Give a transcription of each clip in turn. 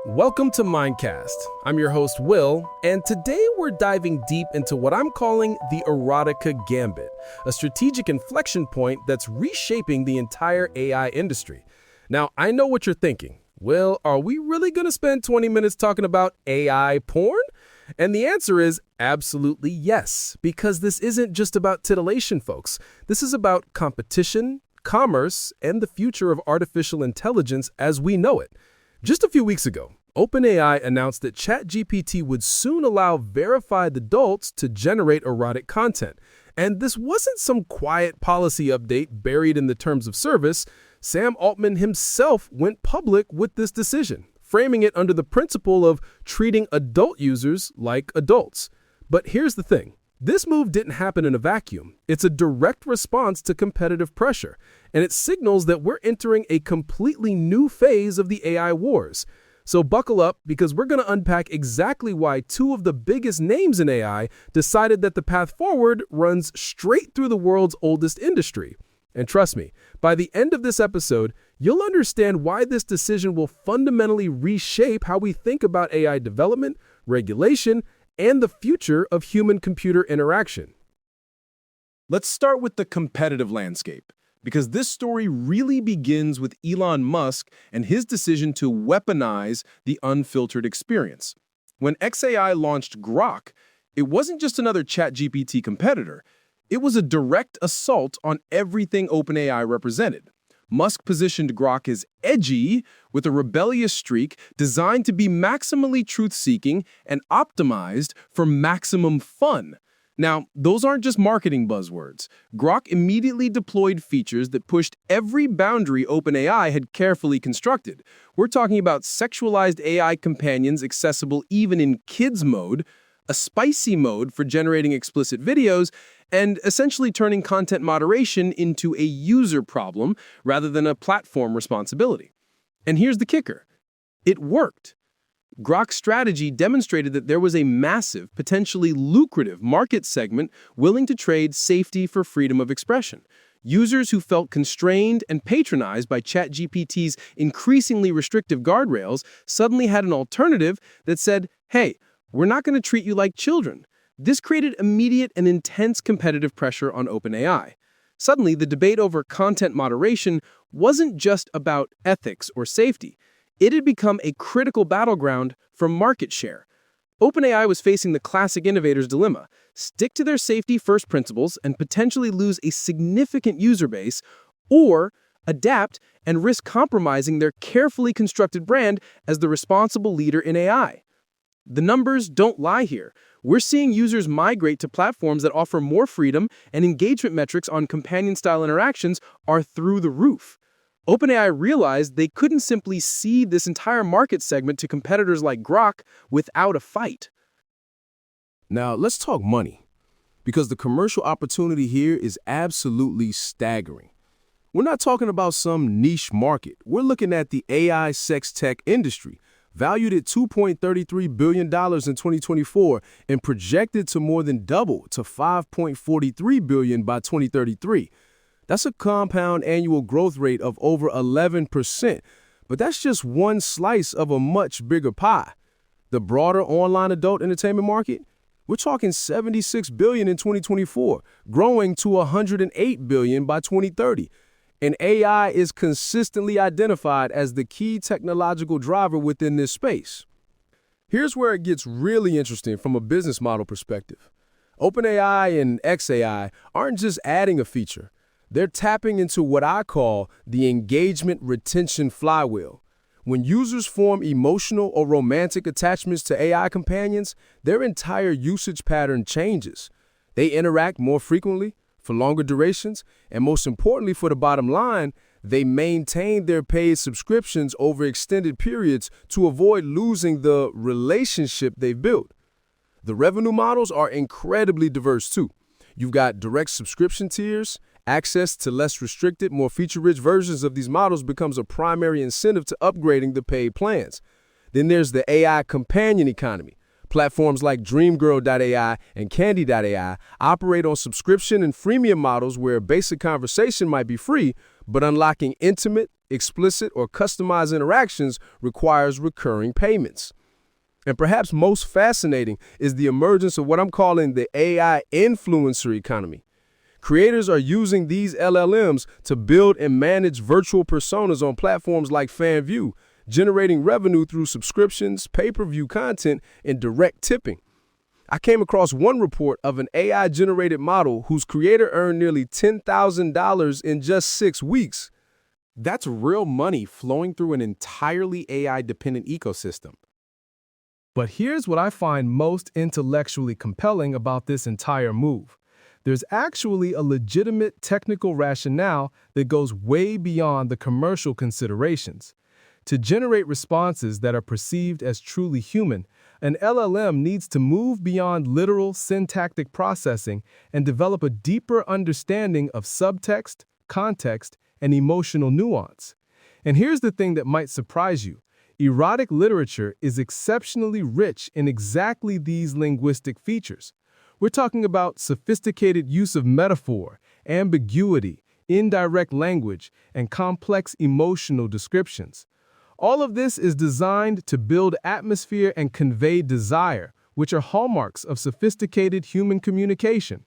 Welcome to Mindcast. I'm your host, Will, and today we're diving deep into what I'm calling the Erotica Gambit, a strategic inflection point that's reshaping the entire AI industry. Now, I know what you're thinking. Will, are we really going to spend 20 minutes talking about AI porn? And the answer is absolutely yes, because this isn't just about titillation, folks. This is about competition, commerce, and the future of artificial intelligence as we know it. Just a few weeks ago, OpenAI announced that ChatGPT would soon allow verified adults to generate erotic content. And this wasn't some quiet policy update buried in the terms of service. Sam Altman himself went public with this decision, framing it under the principle of treating adult users like adults. But here's the thing. This move didn't happen in a vacuum. It's a direct response to competitive pressure, and it signals that we're entering a completely new phase of the AI wars. So buckle up, because we're going to unpack exactly why two of the biggest names in AI decided that the path forward runs straight through the world's oldest industry. And trust me, by the end of this episode, you'll understand why this decision will fundamentally reshape how we think about AI development, regulation, and the future of human-computer interaction. Let's start with the competitive landscape, because this story really begins with Elon Musk and his decision to weaponize the unfiltered experience. When xAI launched Grok, it wasn't just another ChatGPT competitor. It was a direct assault on everything OpenAI represented. Musk positioned Grok as edgy, with a rebellious streak designed to be maximally truth-seeking and optimized for maximum fun. Now, those aren't just marketing buzzwords. Grok immediately deployed features that pushed every boundary OpenAI had carefully constructed. We're talking about sexualized AI companions accessible even in kids mode, a spicy mode for generating explicit videos, and essentially turning content moderation into a user problem rather than a platform responsibility. And here's the kicker. It worked. Grok's strategy demonstrated that there was a massive, potentially lucrative market segment willing to trade safety for freedom of expression. Users who felt constrained and patronized by ChatGPT's increasingly restrictive guardrails suddenly had an alternative that said, hey, we're not going to treat you like children. This created immediate and intense competitive pressure on OpenAI. Suddenly, the debate over content moderation wasn't just about ethics or safety. It had become a critical battleground for market share. OpenAI was facing the classic innovator's dilemma: stick to their safety-first principles and potentially lose a significant user base, or adapt and risk compromising their carefully constructed brand as the responsible leader in AI. The numbers don't lie here. We're seeing users migrate to platforms that offer more freedom, and engagement metrics on companion-style interactions are through the roof. OpenAI realized they couldn't simply cede this entire market segment to competitors like Grok without a fight. Now, let's talk money, because the commercial opportunity here is absolutely staggering. We're not talking about some niche market. We're looking at the AI sex tech industry, valued at $2.33 billion in 2024 and projected to more than double to $5.43 billion by 2033. That's a compound annual growth rate of over 11%, but that's just one slice of a much bigger pie. The broader online adult entertainment market? We're talking $76 billion in 2024, growing to $108 billion by 2030. And AI is consistently identified as the key technological driver within this space. Here's where it gets really interesting from a business model perspective. OpenAI and xAI aren't just adding a feature. They're tapping into what I call the engagement retention flywheel. When users form emotional or romantic attachments to AI companions, their entire usage pattern changes. They interact more frequently, for longer durations, and most importantly for the bottom line, they maintain their paid subscriptions over extended periods to avoid losing the relationship they've built. The revenue models are incredibly diverse too. You've got direct subscription tiers. Access to less restricted, more feature-rich versions of these models becomes a primary incentive to upgrading the paid plans. Then there's the AI companion economy. Platforms like Dreamgirl.ai and Candy.ai operate on subscription and freemium models where basic conversation might be free, but unlocking intimate, explicit, or customized interactions requires recurring payments. And perhaps most fascinating is the emergence of what I'm calling the AI influencer economy. Creators are using these LLMs to build and manage virtual personas on platforms like FanView, generating revenue through subscriptions, pay-per-view content, and direct tipping. I came across one report of an AI-generated model whose creator earned nearly $10,000 in just 6 weeks. That's real money flowing through an entirely AI-dependent ecosystem. But here's what I find most intellectually compelling about this entire move. There's actually a legitimate technical rationale that goes way beyond the commercial considerations. To generate responses that are perceived as truly human, an LLM needs to move beyond literal syntactic processing and develop a deeper understanding of subtext, context, and emotional nuance. And here's the thing that might surprise you. Erotic literature is exceptionally rich in exactly these linguistic features. We're talking about sophisticated use of metaphor, ambiguity, indirect language, and complex emotional descriptions. All of this is designed to build atmosphere and convey desire, which are hallmarks of sophisticated human communication.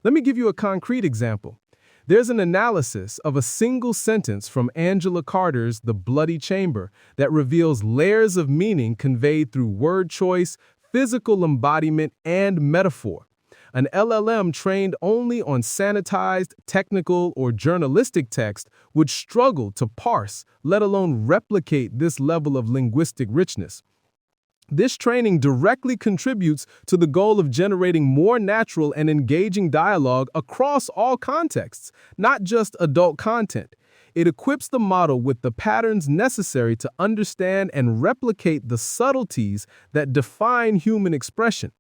Let me give you a concrete example. There's an analysis of a single sentence from Angela Carter's The Bloody Chamber that reveals layers of meaning conveyed through word choice, physical embodiment, and metaphor. An LLM trained only on sanitized, technical, or journalistic text would struggle to parse, let alone replicate this level of linguistic richness. This training directly contributes to the goal of generating more natural and engaging dialogue across all contexts, not just adult content. It equips the model with the patterns necessary to understand and replicate the subtleties that define human expression.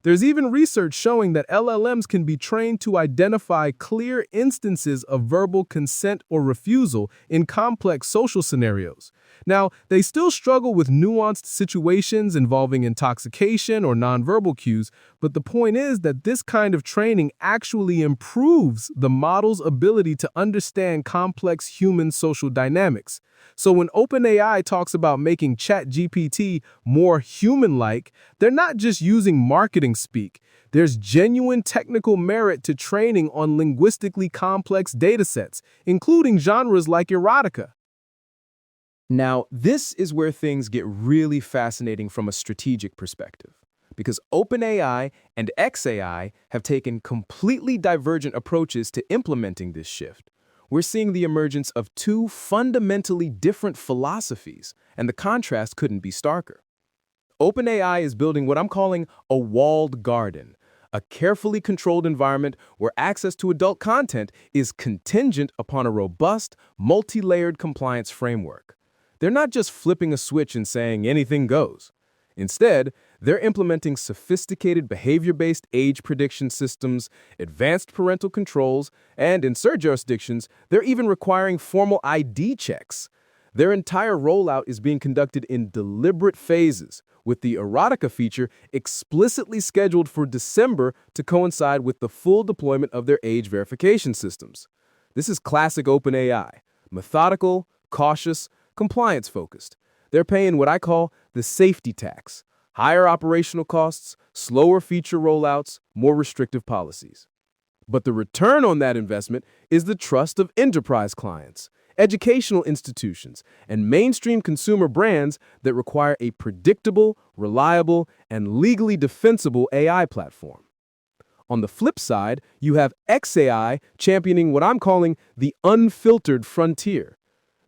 There's even research showing that LLMs can be trained to identify clear instances of verbal consent or refusal in complex social scenarios. Now, they still struggle with nuanced situations involving intoxication or nonverbal cues, but the point is that this kind of training actually improves the model's ability to understand complex human social dynamics. So when OpenAI talks about making ChatGPT more human-like, they're not just using marketing speak. There's genuine technical merit to training on linguistically complex datasets, including genres like erotica. Now, this is where things get really fascinating from a strategic perspective, because OpenAI and xAI have taken completely divergent approaches to implementing this shift. We're seeing the emergence of two fundamentally different philosophies, and the contrast couldn't be starker. OpenAI is building what I'm calling a walled garden, a carefully controlled environment where access to adult content is contingent upon a robust, multi-layered compliance framework. They're not just flipping a switch and saying anything goes. Instead, they're implementing sophisticated behavior-based age prediction systems, advanced parental controls, and in certain jurisdictions, they're even requiring formal ID checks. Their entire rollout is being conducted in deliberate phases, with the Erotica feature explicitly scheduled for December to coincide with the full deployment of their age verification systems. This is classic OpenAI: methodical, cautious, compliance-focused. They're paying what I call the safety tax: higher operational costs, slower feature rollouts, more restrictive policies. But the return on that investment is the trust of enterprise clients, educational institutions, and mainstream consumer brands that require a predictable, reliable, and legally defensible AI platform. On the flip side, you have xAI championing what I'm calling the unfiltered frontier.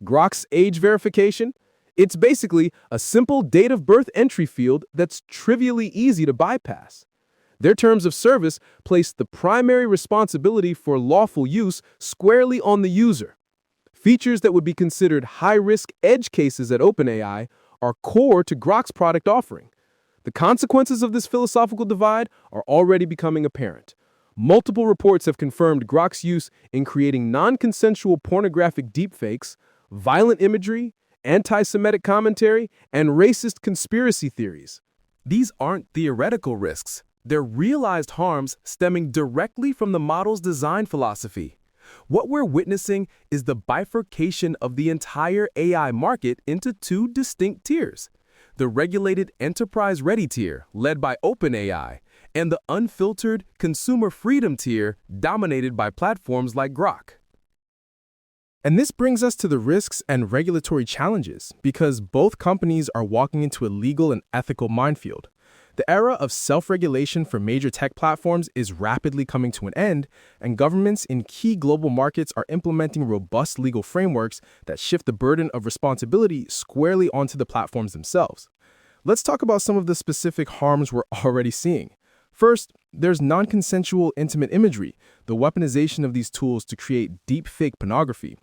Grok's age verification? It's basically a simple date of birth entry field that's trivially easy to bypass. Their terms of service place the primary responsibility for lawful use squarely on the user. Features that would be considered high-risk edge cases at OpenAI are core to Grok's product offering. The consequences of this philosophical divide are already becoming apparent. Multiple reports have confirmed Grok's use in creating non-consensual pornographic deepfakes, violent imagery, anti-Semitic commentary, and racist conspiracy theories. These aren't theoretical risks. They're realized harms stemming directly from the model's design philosophy. What we're witnessing is the bifurcation of the entire AI market into two distinct tiers: the regulated enterprise-ready tier, led by OpenAI, and the unfiltered consumer freedom tier, dominated by platforms like Grok. And this brings us to the risks and regulatory challenges, because both companies are walking into a legal and ethical minefield. The era of self-regulation for major tech platforms is rapidly coming to an end, and governments in key global markets are implementing robust legal frameworks that shift the burden of responsibility squarely onto the platforms themselves. Let's talk about some of the specific harms we're already seeing. First, there's non-consensual intimate imagery, the weaponization of these tools to create deepfake pornography.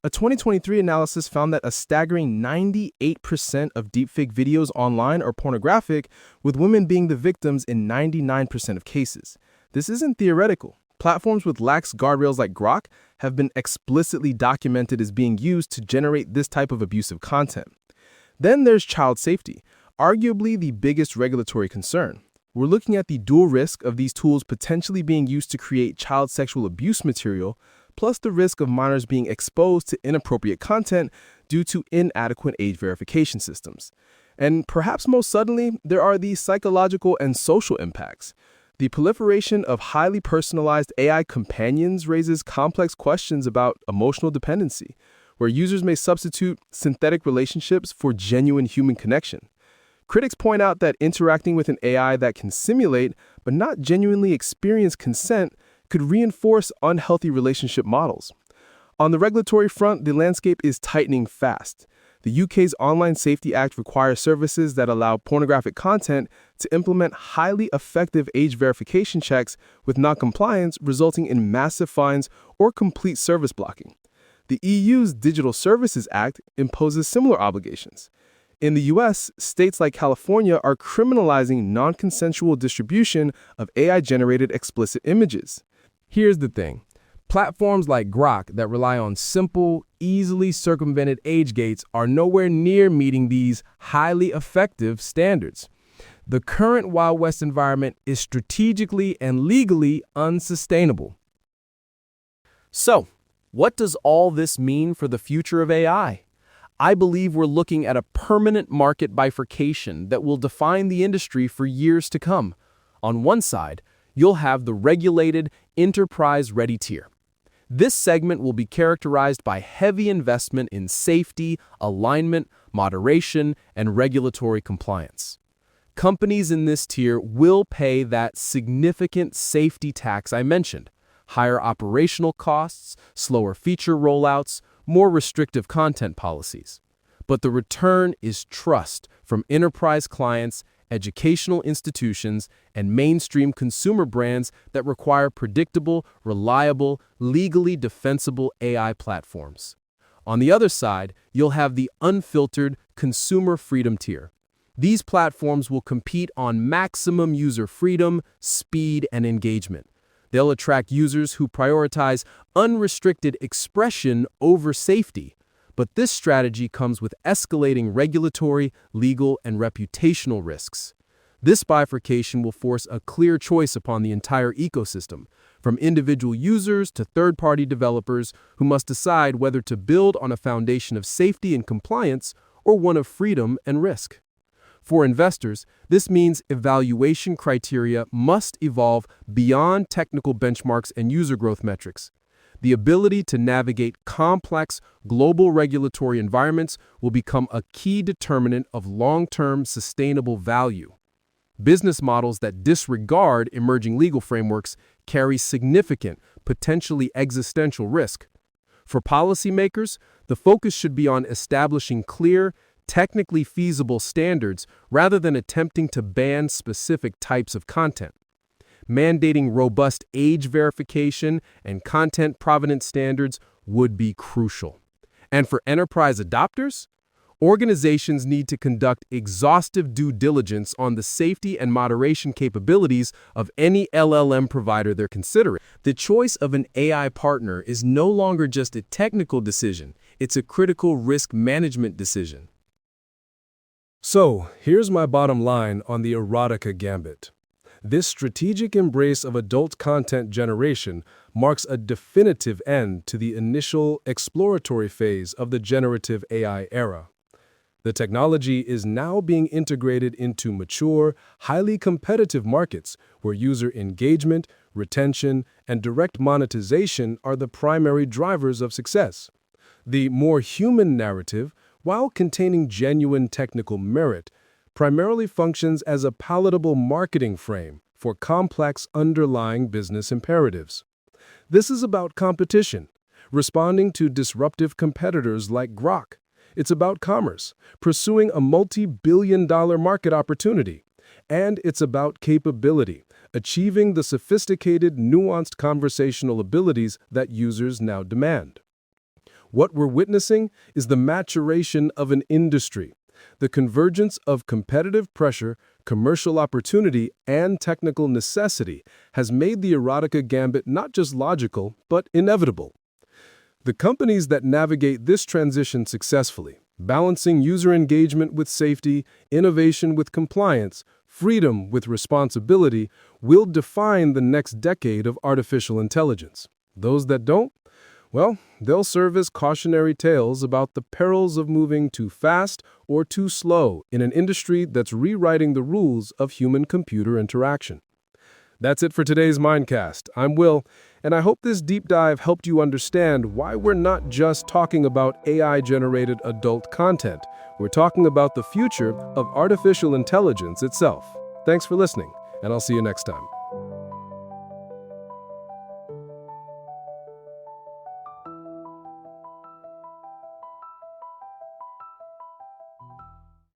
A 2023 analysis found that a staggering 98% of deepfake videos online are pornographic, with women being the victims in 99% of cases. This isn't theoretical. Platforms with lax guardrails like Grok have been explicitly documented as being used to generate this type of abusive content. Then there's child safety, arguably the biggest regulatory concern. We're looking at the dual risk of these tools potentially being used to create child sexual abuse material, plus the risk of minors being exposed to inappropriate content due to inadequate age verification systems. And perhaps most suddenly, there are the psychological and social impacts. The proliferation of highly personalized AI companions raises complex questions about emotional dependency, where users may substitute synthetic relationships for genuine human connection. Critics point out that interacting with an AI that can simulate but not genuinely experience consent could reinforce unhealthy relationship models. On the regulatory front, the landscape is tightening fast. The UK's Online Safety Act requires services that allow pornographic content to implement highly effective age verification checks, with non-compliance resulting in massive fines or complete service blocking. The EU's Digital Services Act imposes similar obligations. In the US, states like California are criminalizing non-consensual distribution of AI-generated explicit images. Here's the thing. Platforms like Grok that rely on simple, easily circumvented age gates are nowhere near meeting these highly effective standards. The current Wild West environment is strategically and legally unsustainable. So, what does all this mean for the future of AI? I believe we're looking at a permanent market bifurcation that will define the industry for years to come. On one side, you'll have the regulated, enterprise-ready tier. This segment will be characterized by heavy investment in safety, alignment, moderation, and regulatory compliance. Companies in this tier will pay that significant safety tax I mentioned: higher operational costs, slower feature rollouts, more restrictive content policies. But the return is trust from enterprise clients, educational institutions, and mainstream consumer brands that require predictable, reliable, legally defensible AI platforms. On the other side, you'll have the unfiltered consumer freedom tier. These platforms will compete on maximum user freedom, speed, and engagement. They'll attract users who prioritize unrestricted expression over safety. But this strategy comes with escalating regulatory, legal, and reputational risks. This bifurcation will force a clear choice upon the entire ecosystem, from individual users to third-party developers who must decide whether to build on a foundation of safety and compliance or one of freedom and risk. For investors, this means evaluation criteria must evolve beyond technical benchmarks and user growth metrics. The ability to navigate complex global regulatory environments will become a key determinant of long-term sustainable value. Business models that disregard emerging legal frameworks carry significant, potentially existential risk. For policymakers, the focus should be on establishing clear, technically feasible standards rather than attempting to ban specific types of content. Mandating robust age verification and content provenance standards would be crucial. And for enterprise adopters, organizations need to conduct exhaustive due diligence on the safety and moderation capabilities of any LLM provider they're considering. The choice of an AI partner is no longer just a technical decision, it's a critical risk management decision. So, here's my bottom line on the Erotica Gambit. This strategic embrace of adult content generation marks a definitive end to the initial exploratory phase of the generative AI era. The technology is now being integrated into mature, highly competitive markets where user engagement, retention, and direct monetization are the primary drivers of success. The more human narrative, while containing genuine technical merit, primarily functions as a palatable marketing frame for complex underlying business imperatives. This is about competition, responding to disruptive competitors like Grok. It's about commerce, pursuing a multi-billion-dollar market opportunity. And it's about capability, achieving the sophisticated, nuanced conversational abilities that users now demand. What we're witnessing is the maturation of an industry. The convergence of competitive pressure, commercial opportunity, and technical necessity has made the Erotica Gambit not just logical, but inevitable. The companies that navigate this transition successfully, balancing user engagement with safety, innovation with compliance, freedom with responsibility, will define the next decade of artificial intelligence. Those that don't, well, they'll serve as cautionary tales about the perils of moving too fast or too slow in an industry that's rewriting the rules of human-computer interaction. That's it for today's Mindcast. I'm Will, and I hope this deep dive helped you understand why we're not just talking about AI-generated adult content. We're talking about the future of artificial intelligence itself. Thanks for listening, and I'll see you next time.